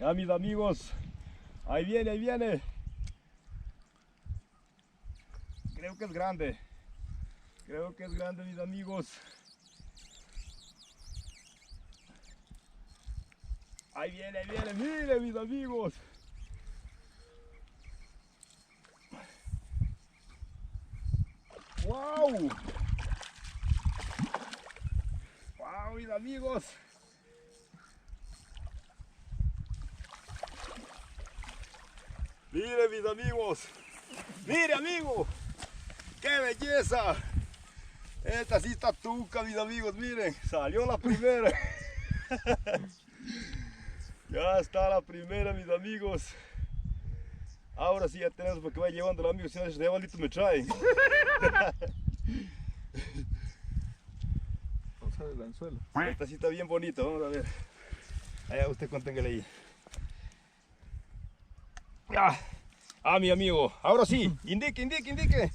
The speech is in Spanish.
Ya mis amigos, ahí viene, ahí viene. Creo que es grande. Creo que es grande, mis amigos. Ahí viene, miren mis amigos. ¡Wow! ¡Wow, mis amigos! Miren mis amigos. ¡Mire, amigo! ¡Qué belleza! Esta sí está tuca, mis amigos, miren. Salió la primera. Ya está la primera, mis amigos. Ahora sí ya tenemos porque va llevando el amigo, si no ese diablito me trae. Vamos a ver el anzuelo. Esta sí está bien bonita, vamos a ver. Allá usted conténgale ahí. Ah, mi amigo, ahora sí, indique.